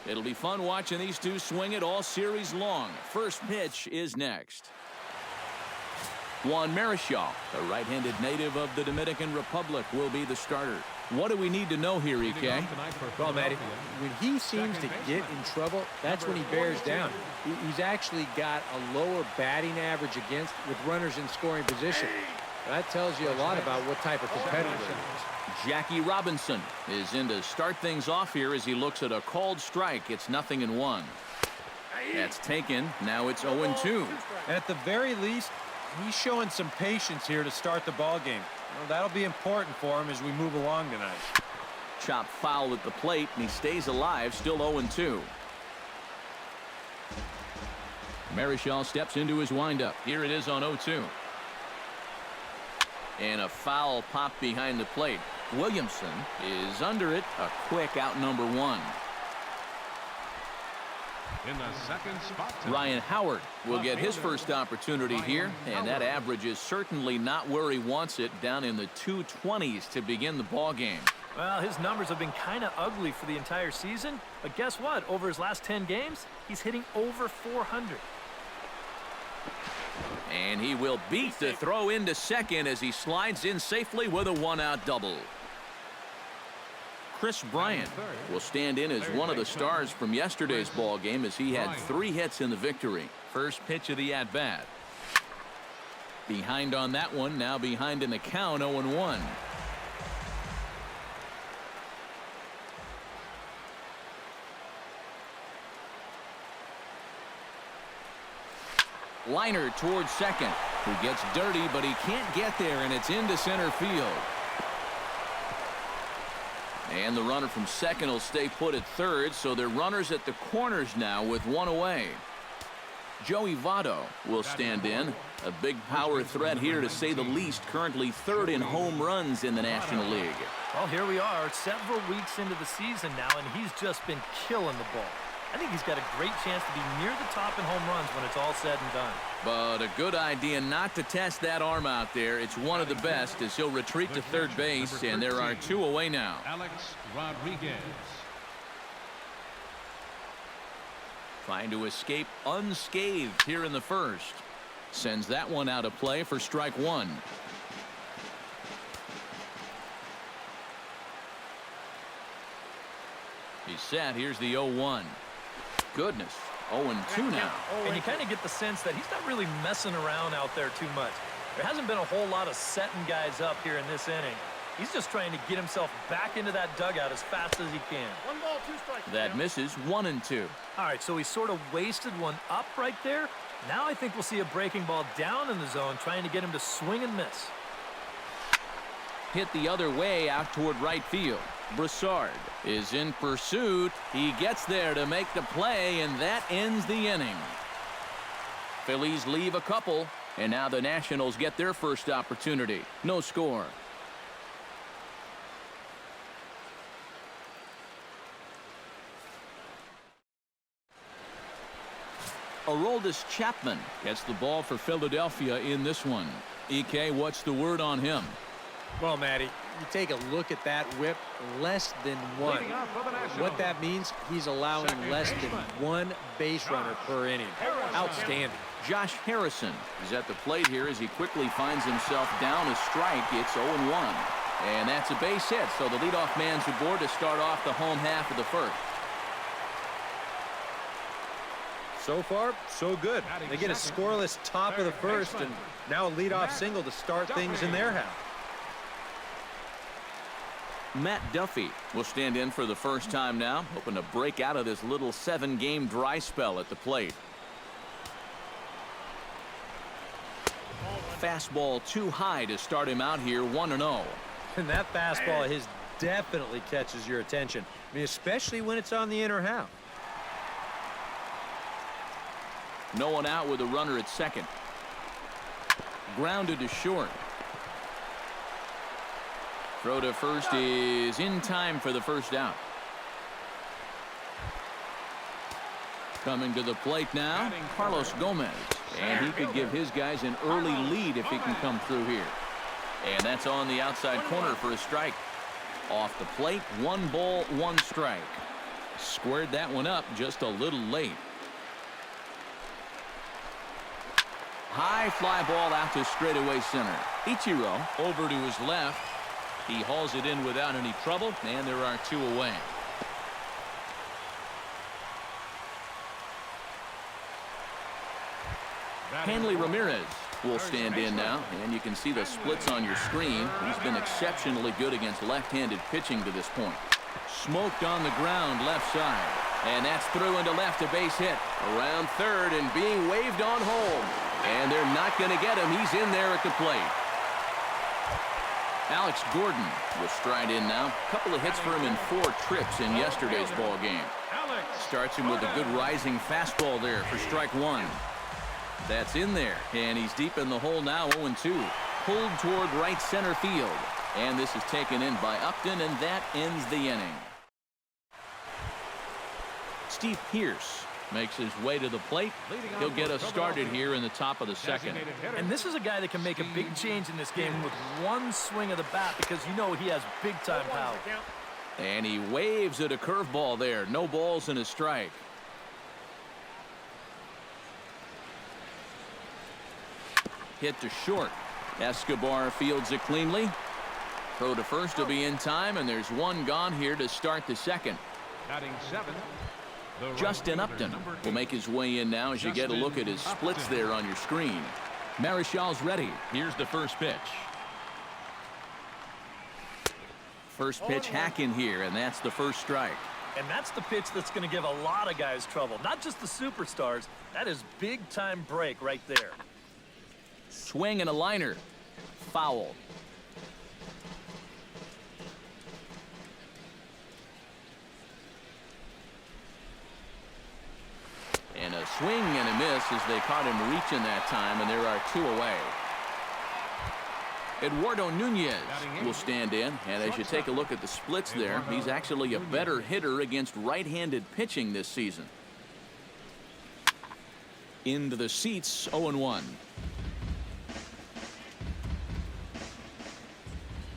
It'll be fun watching these two swing it all series long. First pitch is next. Juan Marichal, a right-handed native of the Dominican Republic, will be the starter. What do we need to know here, EK? Well, Matty, when he seems to get in trouble, that's when he bears down. He's actually got a lower batting average against with runners in scoring position. That tells you a lot about what type of competitor he is. Jackie Robinson is in to start things off here as he looks at a called strike. It's 0-1. That's taken. Now it's 0-2. At the very least, he's showing some patience here to start the ball game. Well, that'll be important for him as we move along tonight. Chop foul at the plate, and he stays alive, still 0-2. Marichal steps into his windup. Here it is on 0-2. And a foul pop behind the plate. Williamson is under it. A quick out number 1. In the second spot, Ryan Howard will get his first opportunity here, and that average is certainly not where he wants it, down in the 220s to begin the ball game. Well, his numbers have been kind of ugly for the entire season, but guess what? Over his last 10 games, he's hitting over 400. And he will beat the throw into second as he slides in safely with a 1-out double. Chris Bryant will stand in as one of the stars from yesterday's ball game as he had 3 hits in the victory. First pitch of the at-bat. Behind on that one, now behind in the count, 0-1. Liner towards second, who gets dirty, but he can't get there, and it's into center field. And the runner from second will stay put at third, so they're runners at the corners now with 1 away. Joey Votto will stand in. A big power threat here, to say the least, currently 3rd in home runs in the National League. Well, here we are, several weeks into the season now, and he's just been killing the ball. I think he's got a great chance to be near the top in home runs when it's all said and done. But a good idea not to test that arm out there. It's one of the best as he'll retreat to third base, and there are 2 away now. Alex Rodriguez. Trying to escape unscathed here in the first. Sends that one out of play for strike 1. He's set. Here's the 0-1. Goodness. 0-2 now. And you kind of get the sense that he's not really messing around out there too much. There hasn't been a whole lot of setting guys up here in this inning. He's just trying to get himself back into that dugout as fast as he can. 1 ball, 2 strikes. That misses. 1-2. All right, so he sort of wasted one up right there. Now I think we'll see a breaking ball down in the zone, trying to get him to swing and miss. Hit the other way out toward right field. Broussard is in pursuit. He gets there to make the play, and that ends the inning. Phillies leave a couple, and now the Nationals get their first opportunity. No score. Aroldis Chapman gets the ball for Philadelphia in this one. EK, what's the word on him? Well, Matty, you take a look at that whip, less than 1. What that means, he's allowing less than 1 base runner per inning. Outstanding. Josh Harrison is at the plate here as he quickly finds himself down a strike. It's 0-1. And that's a base hit, so the leadoff man's aboard to start off the home half of the first. So far, so good. They get a scoreless top of the first, and now a leadoff single to start things in their half. Matt Duffy will stand in for the first time now, hoping to break out of this little 7-game dry spell at the plate. Fastball too high to start him out here, 1-0. And that fastball of his definitely catches your attention. I mean, especially when it's on the inner half. No one out with a runner at second. Grounded to short. Throw to first is in time for the first out. Coming to the plate now, Carlos Gomez. And he could give his guys an early lead if he can come through here. And that's on the outside corner for a strike. Off the plate, 1 ball, 1 strike. Squared that one up just a little late. High fly ball out to straightaway center. Ichiro over to his left. He hauls it in without any trouble, and there are 2 away. Hanley Ramirez will stand in now, and you can see the splits on your screen. He's been exceptionally good against left-handed pitching to this point. Smoked on the ground left side, and that's through into left, a base hit. Around third and being waved on home, and they're not going to get him. He's in there at the plate. Alex Gordon will stride in now. A couple of hits for him in 4 trips in yesterday's ball game. Starts him with a good rising fastball there for strike 1. That's in there, and he's deep in the hole now, 0-2. Pulled toward right center field, and this is taken in by Upton, and that ends the inning. Steve Pearce makes his way to the plate. He'll get us started here in the top of the second. And this is a guy that can make a big change in this game with one swing of the bat, because you know he has big-time power. And he waves at a curveball there. No balls and a strike. Hit to short. Escobar fields it cleanly. Throw to first will be in time, and there's 1 gone here to start the second. Batting 7. Justin Upton will make his way in now as you get a look at his splits there on your screen. Marischal's ready. Here's the first pitch. First pitch hack in here, and that's the first strike. And that's the pitch that's going to give a lot of guys trouble, not just the superstars. That is big-time break right there. Swing and a liner. Foul. And a swing and a miss as they caught him reaching that time, and there are 2 away. Eduardo Nunez will stand in, and as you take a look at the splits there, he's actually a better hitter against right-handed pitching this season. Into the seats, 0-1.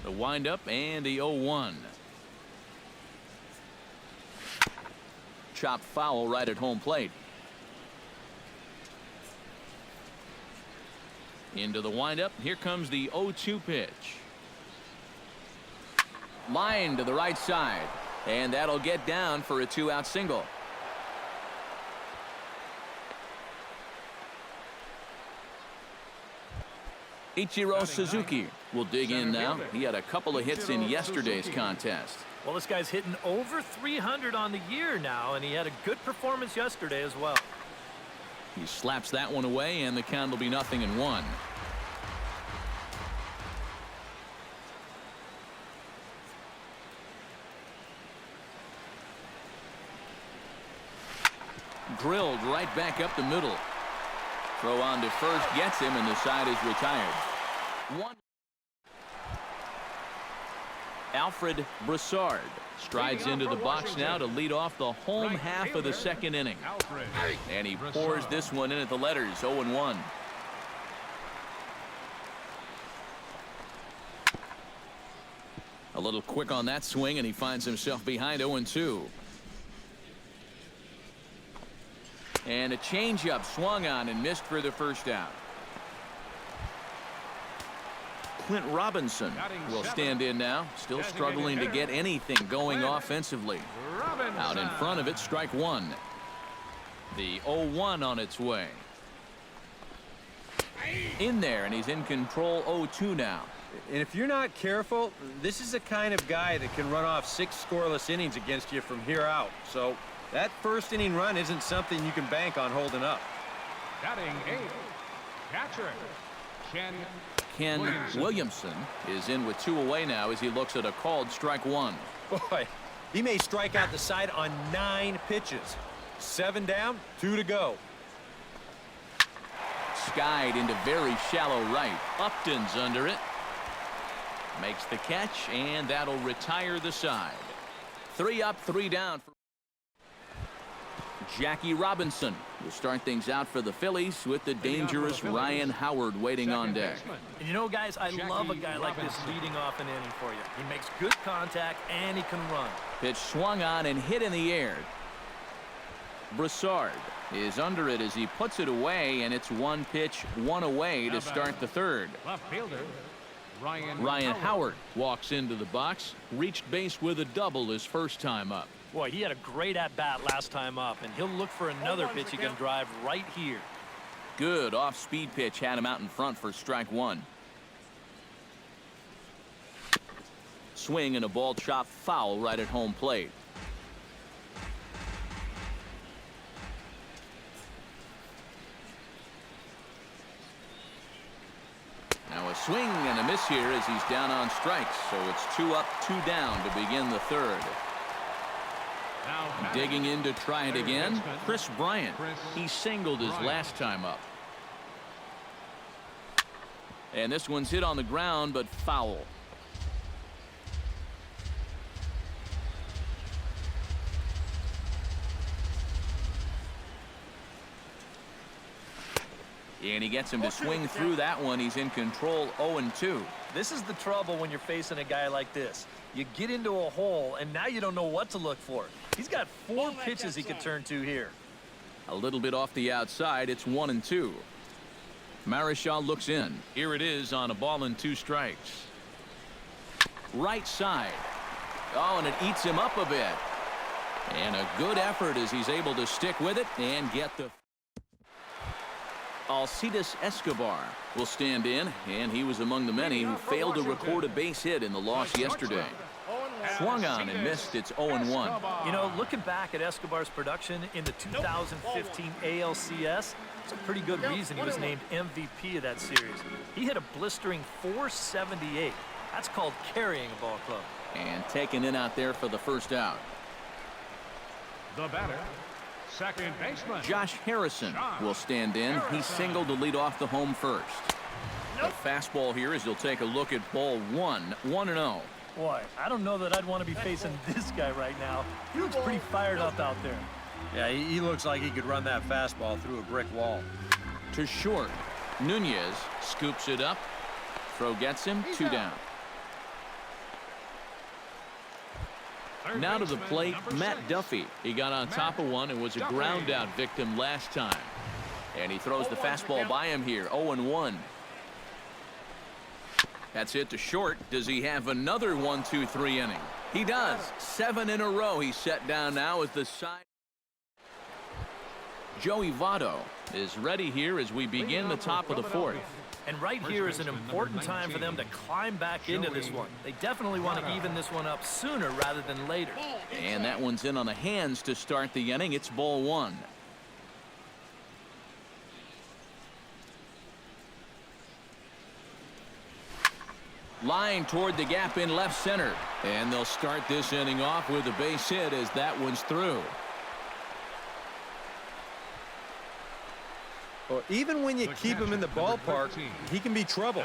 The windup and the 0-1. Chopped foul right at home plate. Into the windup. Here comes the 0-2 pitch. Line to the right side, and that'll get down for a 2-out single. Ichiro Suzuki will dig in now. He had a couple of hits in yesterday's contest. Well, this guy's hitting over 300 on the year now, and he had a good performance yesterday as well. He slaps that one away, and the count will be 0-1. Drilled right back up the middle. Throw on to first gets him, and the side is retired. Alfred Broussard strides into the box now to lead off the home half of the second inning. And he pours this one in at the letters, 0-1. A little quick on that swing, and he finds himself behind 0-2. And a changeup swung on and missed for the first out. Clint Robinson will stand in now, still struggling to get anything going offensively. Out in front of it, strike 1. The 0-1 on its way. In there, and he's in control, 0-2 now. And if you're not careful, this is the kind of guy that can run off 6 scoreless innings against you from here out. So that first inning run isn't something you can bank on holding up. Batting 8. Catcher Ken Williamson is in with 2 away now as he looks at a called strike 1. Boy, he may strike out the side on 9 pitches. 7 down, 2 to go. Skied into very shallow right. Upton's under it. Makes the catch, and that'll retire the side. 3 up, 3 down. Jackie Robinson will start things out for the Phillies with the dangerous Ryan Howard waiting on deck. And you know, guys, I love a guy like this leading off an inning for you. He makes good contact and he can run. Pitch swung on and hit in the air. Broussard is under it as he puts it away, and it's one pitch, one away to start the third. Left fielder Ryan Howard walks into the box, reached base with a double his first time up. Boy, he had a great at-bat last time up, and he'll look for another pitch he can drive right here. Good off-speed pitch had him out in front for strike one. Swing and a ball chopped foul right at home plate. Now a swing and a miss here as he's down on strikes, so it's 2 up, 2 down to begin the third. Digging in to try it again, Chris Bryant. He singled his last time up. And this one's hit on the ground, but foul. And he gets him to swing through that one. He's in control, 0-2. This is the trouble when you're facing a guy like this. You get into a hole, and now you don't know what to look for. He's got 4 pitches he could turn to here. A little bit off the outside. It's 1-2. Marichal looks in. Here it is on a ball and 2 strikes. Right side. Oh, and it eats him up a bit. And a good effort as he's able to stick with it and get the... Alcides Escobar will stand in, and he was among the many who failed to record a base hit in the loss yesterday. Swung on and missed. It's 0-1. You know, looking back at Escobar's production in the 2015 ALCS, it's a pretty good reason he was named MVP of that series. He hit a blistering .478. That's called carrying a ball club. And taken in out there for the first out. The batter, second baseman Josh Harrison will stand in. He singled to lead off the home first. The fastball here as he'll take a look at ball 1, 1-0. Boy, I don't know that I'd want to be facing this guy right now. He looks pretty fired up out there. Yeah, he looks like he could run that fastball through a brick wall. To short. Nunez scoops it up. Throw gets him, 2 down. Now to the plate, Matt Duffy. He got on top of one and was a ground out victim last time. And he throws the fastball by him here, 0-1. That's hit to short. Does he have another 1-2-3 inning? He does. 7 in a row. He's set down now as the side. Joey Votto is ready here as we begin the top of the 4th. And right here is an important time for them to climb back into this one. They definitely want to even this one up sooner rather than later. And that one's in on the hands to start the inning. It's ball 1. Line toward the gap in left center. And they'll start this inning off with a base hit as that one's through. Well, even when you keep him in the ballpark, he can be trouble.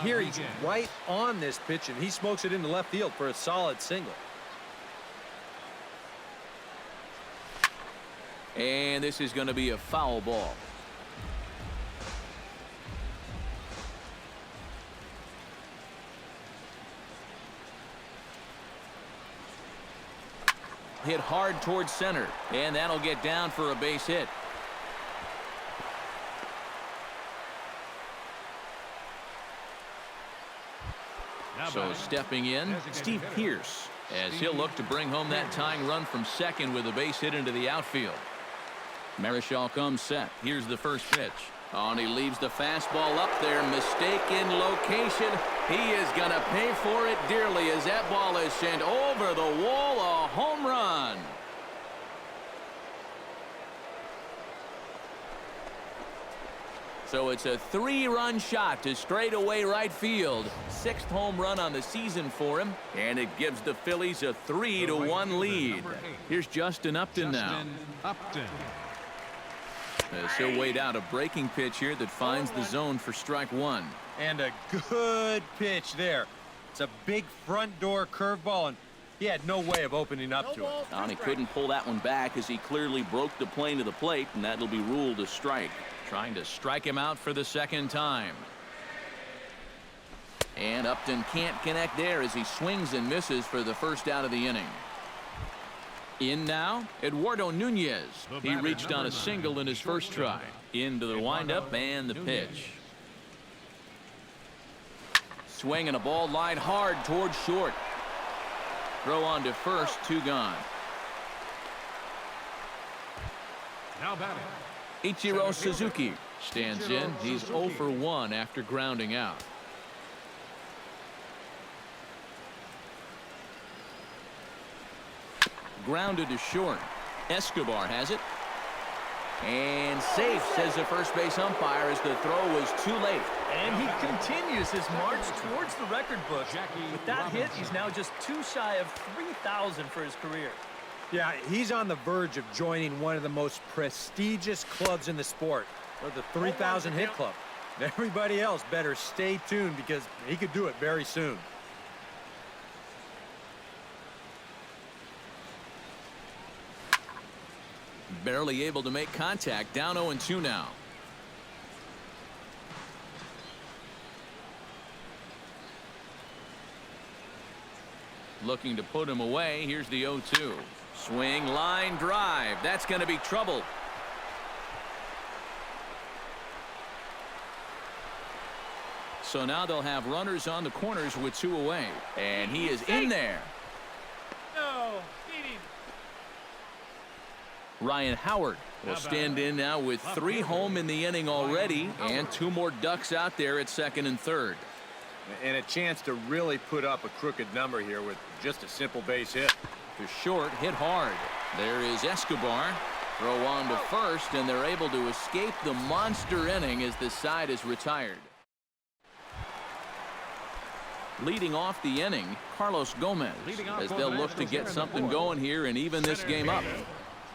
Here he's right on this pitch, and he smokes it into left field for a solid single. And this is going to be a foul ball. Hit hard towards center, and that'll get down for a base hit. So stepping in, Steve Pearce, as he'll look to bring home that tying run from second with a base hit into the outfield. Marichal comes set. Here's the first pitch. Oh, and he leaves the fastball up there. Mistaken location. He is going to pay for it dearly as that ball is sent over the wall. A home run. So it's a 3-run shot to straightaway right field. 6th home run on the season for him, and it gives the Phillies a 3-1 lead. Here's Justin Upton now. As he'll wait out a breaking pitch here that finds the zone for strike 1. And a good pitch there. It's a big front door curveball, and He had no way of opening up to it. And he couldn't pull that one back as he clearly broke the plane to the plate, and that'll be ruled a strike. Trying to strike him out for the second time. And Upton can't connect there as he swings and misses for the first out of the inning. In now, Eduardo Nunez. He reached on a single in his first try. Into the windup and the pitch. Swing and a ball lined hard towards short. Throw on to first, 2 gone. Now batting. Ichiro Suzuki stands in. He's 0 for 1 after grounding out. Grounded to short. Escobar has it. And safe, says the first base umpire, as the throw was too late. And he continues his march towards the record book. With that hit, he's now just 2 shy of 3,000 for his career. Yeah, he's on the verge of joining one of the most prestigious clubs in the sport, or the 3,000 hit club. Everybody else better stay tuned because he could do it very soon. Barely able to make contact. Down 0-2 now. Looking to put him away. Here's the 0-2. Swing, line drive. That's going to be trouble. So now they'll have runners on the corners with 2 away. And he is in there. Ryan Howard will stand in now with 3 home in the inning already, and 2 more ducks out there at second and third. And a chance to really put up a crooked number here with just a simple base hit. To short, hit hard. There is Escobar. Throw on to first, and they're able to escape the monster inning as the side is retired. Leading off the inning, Carlos Gomez, as they'll look to get something going here and even this game up.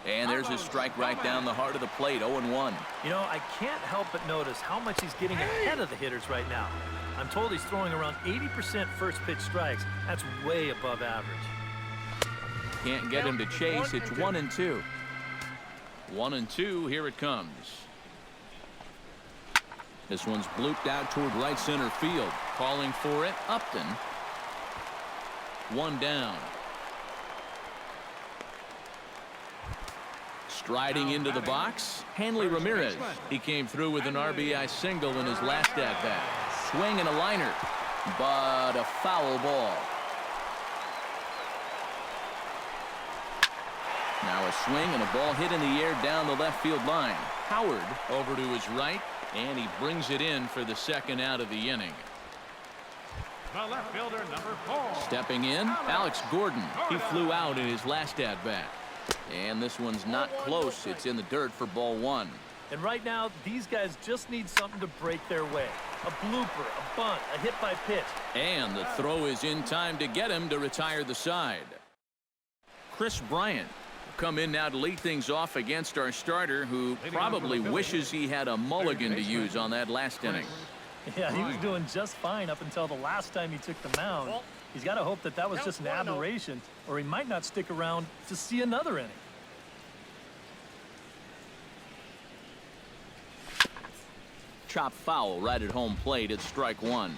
And there's his strike right down the heart of the plate, 0-1. You know, I can't help but notice how much he's getting ahead of the hitters right now. I'm told he's throwing around 80% first pitch strikes. That's way above average. Can't get him to chase. It's 1-2. 1-2. Here it comes. This one's blooped out toward right center field. Calling for it, Upton. 1 down. Striding into the box, Hanley Ramirez. He came through with an RBI single in his last at-bat. Swing and a liner, but a foul ball. Now a swing and a ball hit in the air down the left field line. Howard over to his right, and he brings it in for the second out of the inning. The left fielder, number 4. Stepping in, Alex Gordon. He flew out in his last at-bat. And this one's not close. It's in the dirt for ball 1. And right now, these guys just need something to break their way. A blooper, a bunt, a hit by pitch. And the throw is in time to get him to retire the side. Chris Bryant will come in now to lead things off against our starter, who probably wishes he had a mulligan to use on that last inning. Yeah, he was doing just fine up until the last time he took the mound. He's got to hope that that was just an aberration, or he might not stick around to see another inning. Chop foul right at home plate. It's strike 1.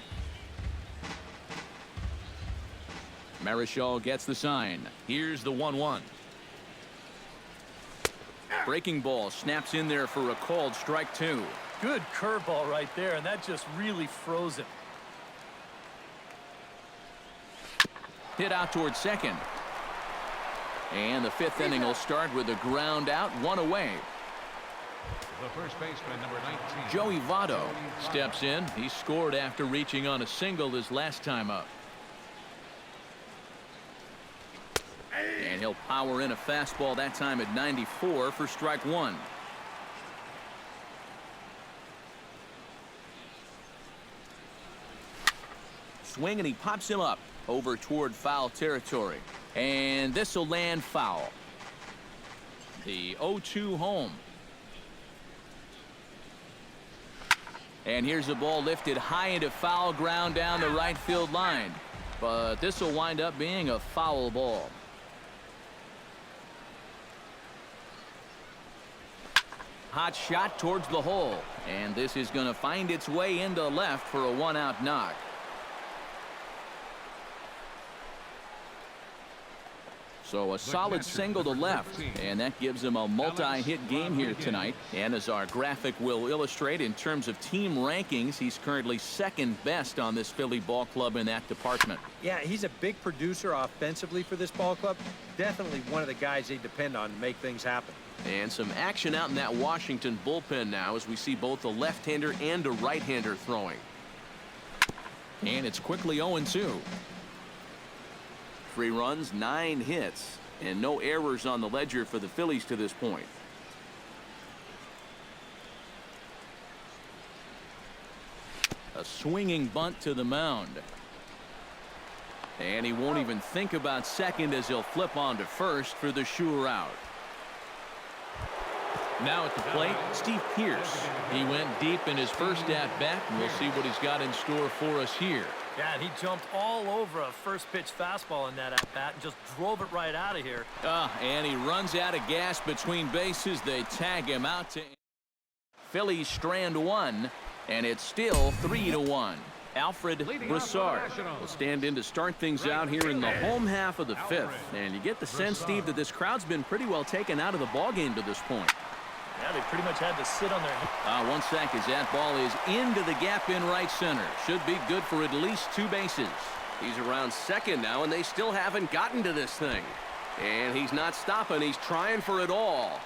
Marichal gets the sign. Here's the 1-1. Breaking ball snaps in there for a called strike 2. Good curveball right there, and that just really froze him. Hit out towards second. And the 5th inning will start with a ground out, 1 away. The first baseman, number 19. Joey Votto steps in. He scored after reaching on a single his last time up. And he'll power in a fastball that time at 94 for strike 1. Swing, and he pops him up over toward foul territory. And this will land foul. The 0-2 home. And here's a ball lifted high into foul ground down the right field line. but this will wind up being a foul ball. Hot shot towards the hole, and this is going to find its way into left for a one-out knock. So a solid single to left, and that gives him a multi-hit game here tonight. And as our graphic will illustrate, in terms of team rankings, he's currently second best on this Philly ball club in that department. Yeah, he's a big producer offensively for this ball club. Definitely one of the guys they depend on to make things happen. And some action out in that Washington bullpen now as we see both a left-hander and a right-hander throwing. And it's quickly 0-2. 3 runs, 9 hits, and no errors on the ledger for the Phillies to this point. A swinging bunt to the mound. And he won't even think about second as he'll flip on to first for the sure out. Now at the plate, Steve Pearce. He went deep in his first at-bat, and we'll see what he's got in store for us here. Yeah, and he jumped all over a first-pitch fastball in that at-bat and just drove it right out of here. And he runs out of gas between bases. They tag him out to Phillies strand 1, and it's still 3-1. Alfred Broussard will stand in to start things out here in the home half of the 5th. And you get the sense, Steve, that this crowd's been pretty well taken out of the ballgame to this point. Yeah, they pretty much had to sit on their hands. 1 sec as that ball is into the gap in right center. Should be good for at least 2 bases. He's around second now, and they still haven't gotten to this thing. And he's not stopping. He's trying for it all.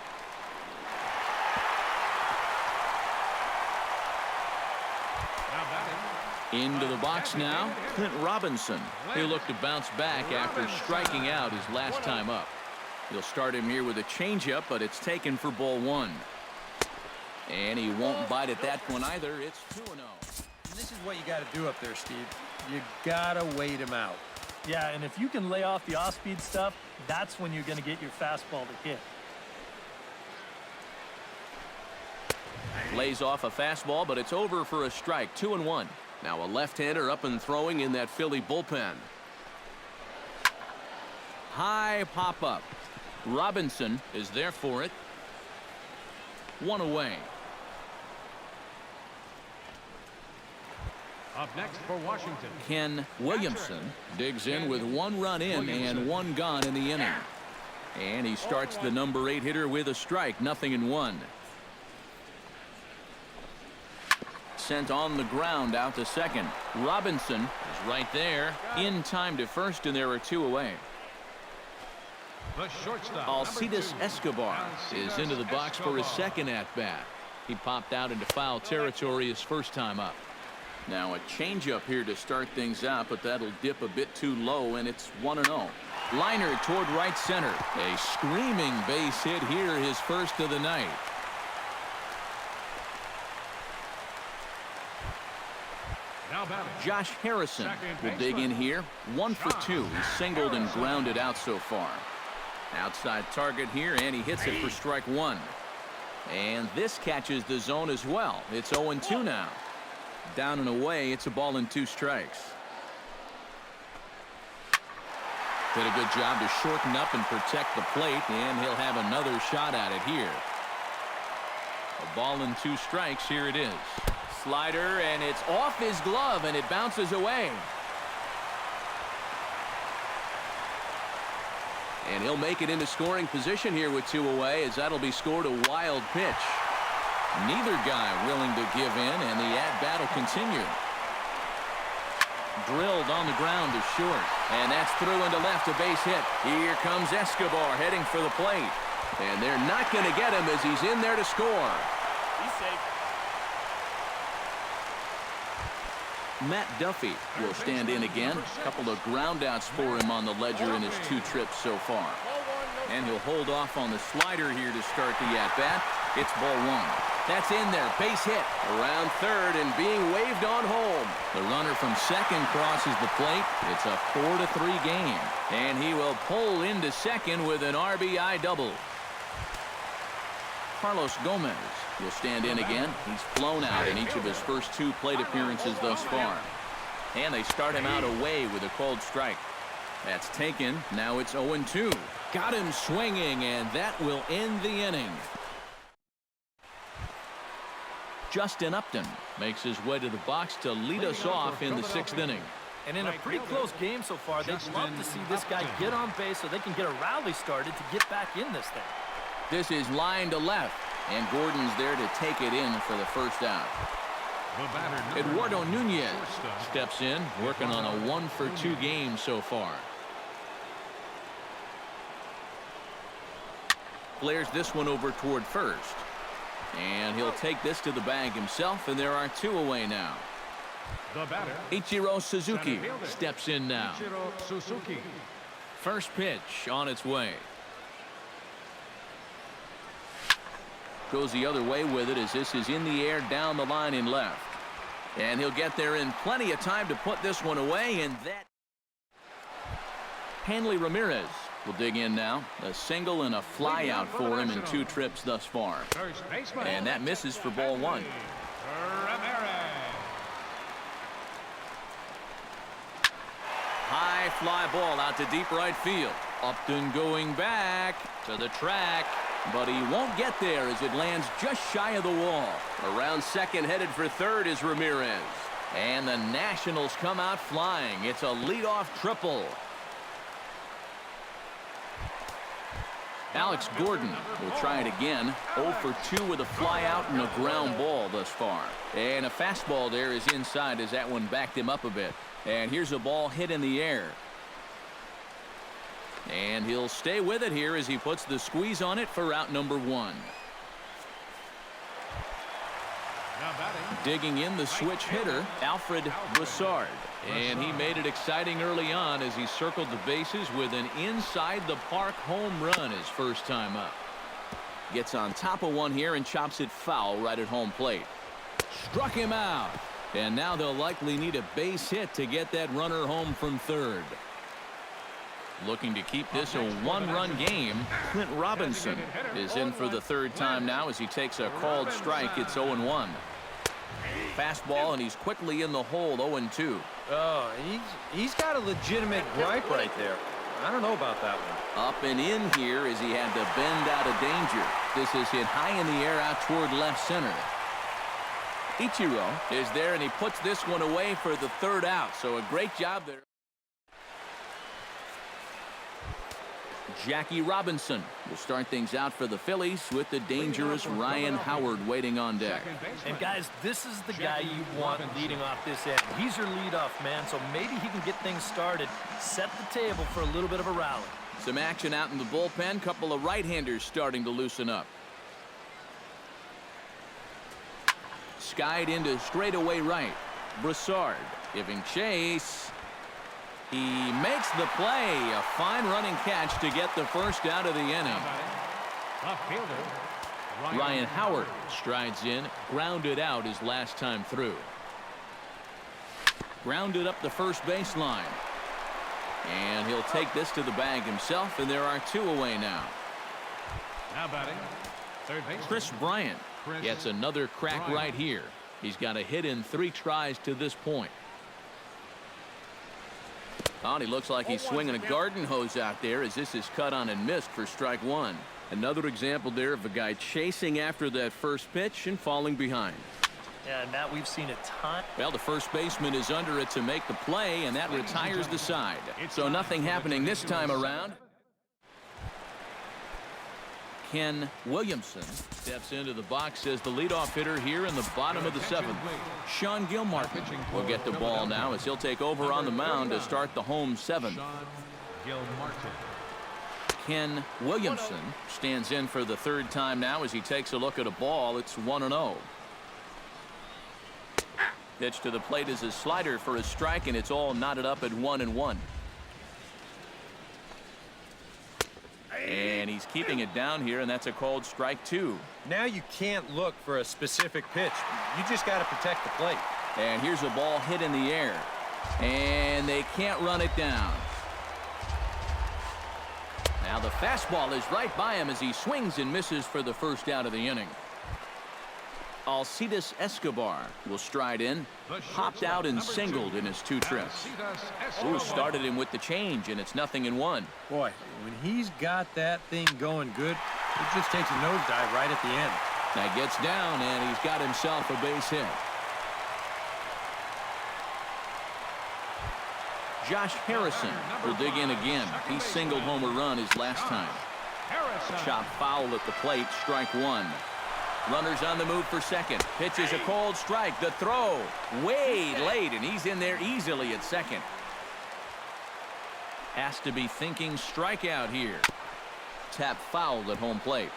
Into the box now, Clint Robinson. He'll look to bounce back after striking out his last time up. He'll start him here with a changeup, but it's taken for ball 1. And he won't bite at that one either. It's 2-0. This is what you got to do up there, Steve. You got to wait him out. Yeah, and if you can lay off the off-speed stuff, that's when you're going to get your fastball to hit. Lays off a fastball, but it's over for a strike. 2-1. Now a left-hander up and throwing in that Philly bullpen. High pop-up. Robinson is there for it. 1 away. Up next for Washington, Ken Williamson digs in with 1 run in and 1 gone in the inning. And he starts the number 8 hitter with a strike. 0-1. Sent on the ground out to second. Robinson is right there in time to first, and there are 2 away. the shortstop. Alcides Escobar is into the box for his second at-bat. He popped out into foul territory his first time up. Now a changeup here to start things out, but that'll dip a bit too low, and it's 1-0. Liner toward right center. A screaming base hit here, his first of the night. Josh Harrison will dig in here. 1 for 2. He's singled and grounded out so far. Outside target here, and he hits it for strike 1. And this catches the zone as well. It's 0-2 now. Down and away, it's a ball and 2 strikes. Did a good job to shorten up and protect the plate, and he'll have another shot at it here. A ball and 2 strikes. Here it is. Slider, and it's off his glove, and it bounces away. And he'll make it into scoring position here with 2 away, as that'll be scored a wild pitch. Neither guy willing to give in, and the at-bat will continue. Drilled on the ground to short, and that's through into left, a base hit. Here comes Escobar heading for the plate, and they're not going to get him as he's in there to score. He's safe. Matt Duffy will stand in again. A couple of groundouts for him on the ledger in his 2 trips so far. And he'll hold off on the slider here to start the at-bat. It's ball 1. That's in there. Base hit. Around third and being waved on home. The runner from second crosses the plate. It's a 4-3 game. And he will pull into second with an RBI double. Carlos Gomez will stand in again. He's flown out in each of his first 2 plate appearances thus far. And they start him out away with a called strike. That's taken. Now it's 0-2. Got him swinging, and that will end the inning. Justin Upton makes his way to the box to lead us off in the 6th inning. And in a pretty close game so far, they'd love to see this guy get on base so they can get a rally started to get back in this thing. This is line to left, and Gordon's there to take it in for the first out. Eduardo Nunez steps in, working on a 1-for-2 game so far. Flares this one over toward first. And he'll take this to the bag himself, and there are 2 away now. Ichiro Suzuki steps in now. First pitch on its way. Goes the other way with it as this is in the air down the line in left. And he'll get there in plenty of time to put this one away, and that... Hanley Ramirez will dig in now. A single and a fly out for him in 2 trips thus far. And that misses for ball 1. High fly ball out to deep right field. Upton going back to the track, but he won't get there as it lands just shy of the wall. Around second, headed for third is Ramirez. And the Nationals come out flying. It's a leadoff triple. Alex Gordon will try it again. 0 for 2 with a fly out and a ground ball thus far. And a fastball there is inside as that one backed him up a bit. And here's a ball hit in the air. And he'll stay with it here as he puts the squeeze on it for out number 1. Digging in the switch hitter, Alfred Broussard. And he made it exciting early on as he circled the bases with an inside-the-park home run his first time up. Gets on top of one here and chops it foul right at home plate. Struck him out. And now they'll likely need a base hit to get that runner home from third. Looking to keep this a 1-run game, Clint Robinson is in for the 3rd time now as he takes a called strike. It's 0-1. Fastball, and he's quickly in the hole. 0-2. Oh, he's got a legitimate gripe right there. I don't know about that one. Up and in here as he had to bend out of danger. This is hit high in the air out toward left center. Ichiro is there, and he puts this one away for the 3rd out. So a great job there. Jackie Robinson will start things out for the Phillies with the dangerous Ryan Howard waiting on deck. And guys, this is the guy you want leading off this end. He's your leadoff man, so maybe he can get things started, set the table for a little bit of a rally. Some action out in the bullpen. Couple of right-handers starting to loosen up. Skied into straightaway right. Broussard giving chase. He makes the play. A fine running catch to get the first out of the inning. Ryan Howard strides in, grounded out his last time through. Grounded up the first baseline. And he'll take this to the bag himself, and there are 2 away now. Now batting, third base. Chris Bryant gets another crack right here. He's got a hit in 3 tries to this point. Oh, he looks like he's swinging a garden hose out there as this is cut on and missed for strike 1. Another example there of a guy chasing after that first pitch and falling behind. Yeah, and Matt, we've seen a ton. Well, the first baseman is under it to make the play, and that retires the side. So nothing happening this time around. Ken Williamson steps into the box as the leadoff hitter here in the bottom of the 7th. Sean Gilmartin will get the ball now as he'll take over on the mound to start the home 7th. Ken Williamson stands in for the 3rd time now as he takes a look at a ball. It's 1-0. Pitch to the plate is a slider for a strike, and it's all knotted up at 1-1. And he's keeping it down here, and that's a called strike 2. Now you can't look for a specific pitch. You just got to protect the plate. And here's a ball hit in the air. And they can't run it down. Now the fastball is right by him as he swings and misses for the first out of the inning. Alcides Escobar will stride in. Popped out and singled in his 2 trips. Ooh, started him with the change, and it's 0-1. Boy, when he's got that thing going good, it just takes a nosedive right at the end. That gets down, and he's got himself a base hit. Josh Harrison will dig in again. He singled home a run his last time. Chop foul at the plate, strike 1. Runners on the move for second. Pitch is a cold strike. The throw way late, and he's in there easily at second. Has to be thinking strikeout here. Tap foul at home plate.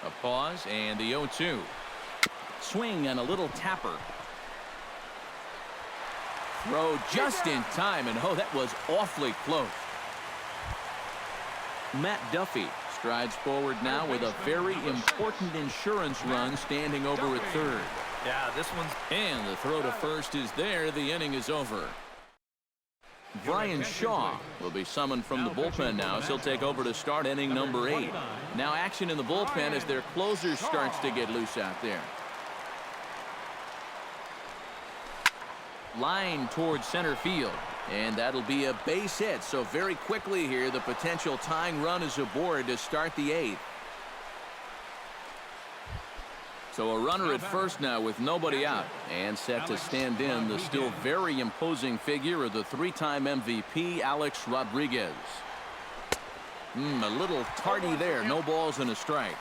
A pause and the 0-2. Swing and a little tapper. Throw just in time, and oh, that was awfully close. Matt Duffy strides forward now with a very important insurance run standing over at third. Yeah, this one's... And the throw to first is there. The inning is over. Brian Shaw will be summoned from the bullpen now, so he'll take over to start inning number 8. Now action in the bullpen as their closer starts to get loose out there. Line towards center field, and that'll be a base hit. So very quickly here, the potential tying run is aboard to start the 8th. So a runner at first now with nobody out, and set to stand in the still very imposing figure of the 3-time MVP Alex Rodriguez. A little tardy there. No balls and a strike.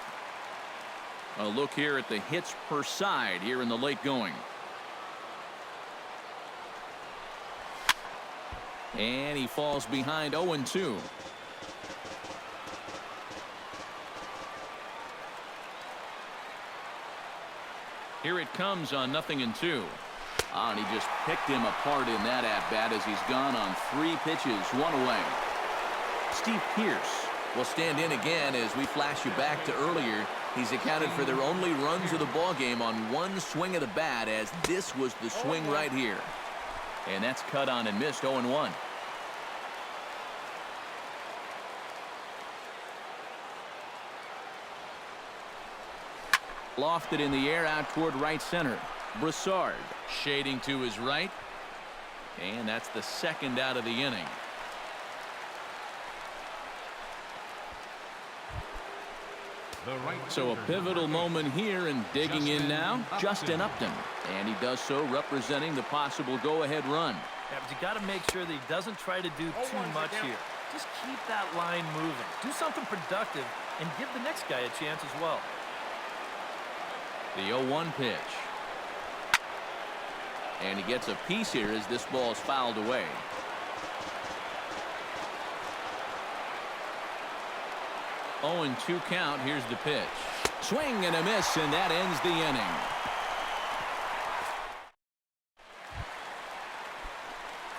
A look here at the hits per side here in the late going. And he falls behind 0-2. Here it comes on 0-2. And he just picked him apart in that at-bat as he's gone on 3 pitches, 1 away. Steve Pearce will stand in again as we flash you back to earlier. He's accounted for their only runs of the ball game on 1 swing of the bat, as this was the swing right here. And that's cut on and missed. 0-1. Lofted in the air out toward right center. Broussard shading to his right. And that's the 2nd out of the inning. So a pivotal moment here, and digging in now, Justin Upton. And he does so representing the possible go-ahead run. Yeah, but you got to make sure that he doesn't try to do too much here. Just keep that line moving. Do something productive and give the next guy a chance as well. The 0-1 pitch. And he gets a piece here as this ball is fouled away. Oh, and 2 count. Here's the pitch. Swing and a miss, and that ends the inning.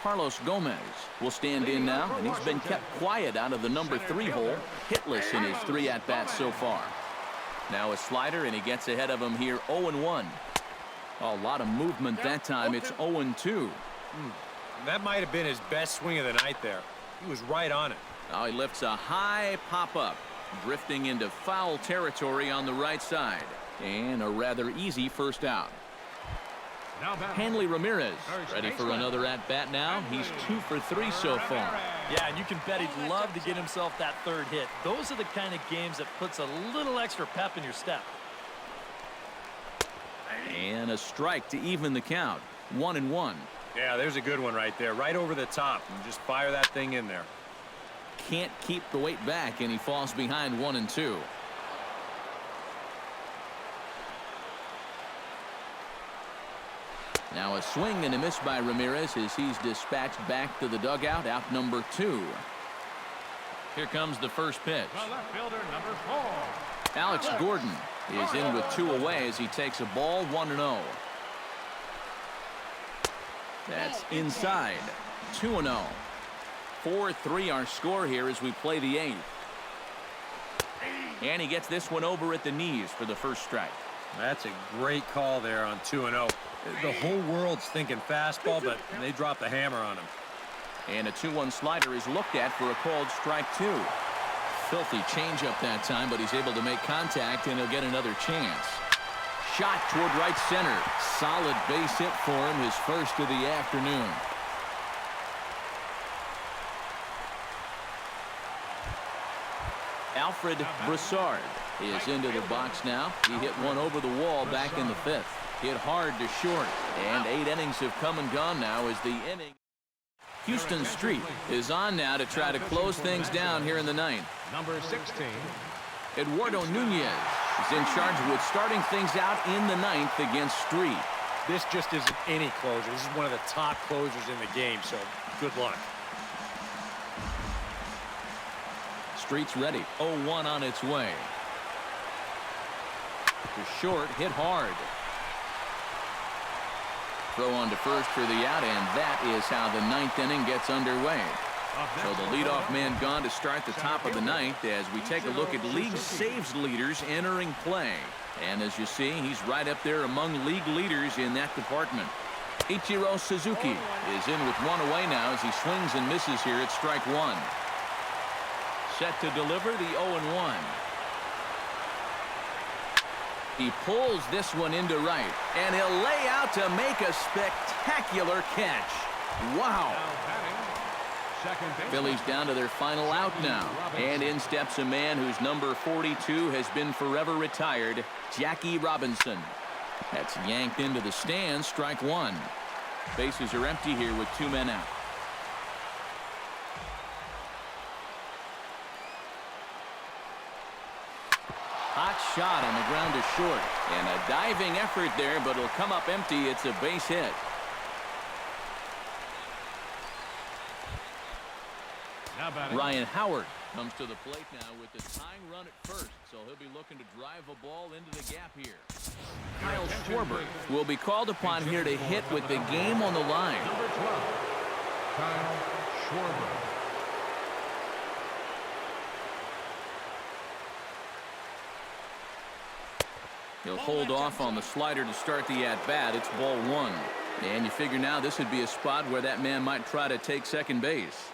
Carlos Gomez will stand in now, and he's been kept quiet out of the number 3 hole, hitless in his 3 at-bats so far. Now a slider, and he gets ahead of him here. 0-1. A lot of movement that time. It's 0-2. That might have been his best swing of the night there. He was right on it. Now he lifts a high pop-up, drifting into foul territory on the right side. And a rather easy first out. Hanley Ramirez ready for another at-bat now. He's 2 for 3 so far. Yeah, and you can bet he'd love to get himself that 3rd hit. Those are the kind of games that puts a little extra pep in your step. And a strike to even the count. 1-1. Yeah, there's a good one right there. Right over the top. And just fire that thing in there. Can't keep the weight back, and he falls behind 1-2. Now a swing and a miss by Ramirez as he's dispatched back to the dugout, out number 2. Here comes the first pitch. The left fielder, number 4. Alex Gordon is in with 2 away as he takes a ball. 1-0. That's inside. 2-0. 4-3 our score here as we play the 8th. And he gets this one over at the knees for the first strike. That's a great call there on 2-0. The whole world's thinking fastball, but they drop the hammer on him. And a 2-1 slider is looked at for a called strike 2. Filthy changeup that time, but he's able to make contact, and he'll get another chance. shot toward right center. Solid base hit for him, his first of the afternoon. Alfred Broussard is into the box now. He hit one over the wall back in the 5th. Hit hard to short. And 8 innings have come and gone now as the inning. Houston Street is on now to try to close things down here in the 9th. Number 16. Eduardo Nunez is in charge with starting things out in the 9th against Street. This just isn't any closer. This is one of the top closers in the game, so good luck. Street's ready. 0-1 on its way. To short, hit hard. Throw on to first for the out, and that is how the 9th inning gets underway. So the leadoff man gone to start the top of the 9th as we take a look at league saves leaders entering play. And as you see, he's right up there among league leaders in that department. Ichiro Suzuki is in with one away now as he swings and misses here at strike one. Set to deliver the 0-1. He pulls this one into right, and he'll lay out to make a spectacular catch. Wow. Phillies down to their final out now. And in steps a man whose number 42 has been forever retired, Jackie Robinson. That's yanked into the stands, strike one. Bases are empty here with 2 men out. Hot shot on the ground to short. And a diving effort there, but it'll come up empty. It's a base hit. Ryan Howard comes to the plate now with the tying run at first, so he'll be looking to drive a ball into the gap here. Kyle Schwarber will be called upon here to hit with the game on the line. Number 12. Kyle Schwarber. He'll hold off on the slider to start the at-bat. It's ball 1. And you figure now this would be a spot where that man might try to take second base.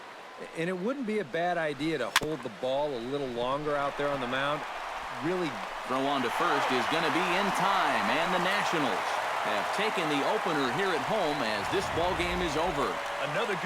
And it wouldn't be a bad idea to hold the ball a little longer out there on the mound. Really. Throw on to first is going to be in time, and the Nationals have taken the opener here at home as this ball game is over. Another good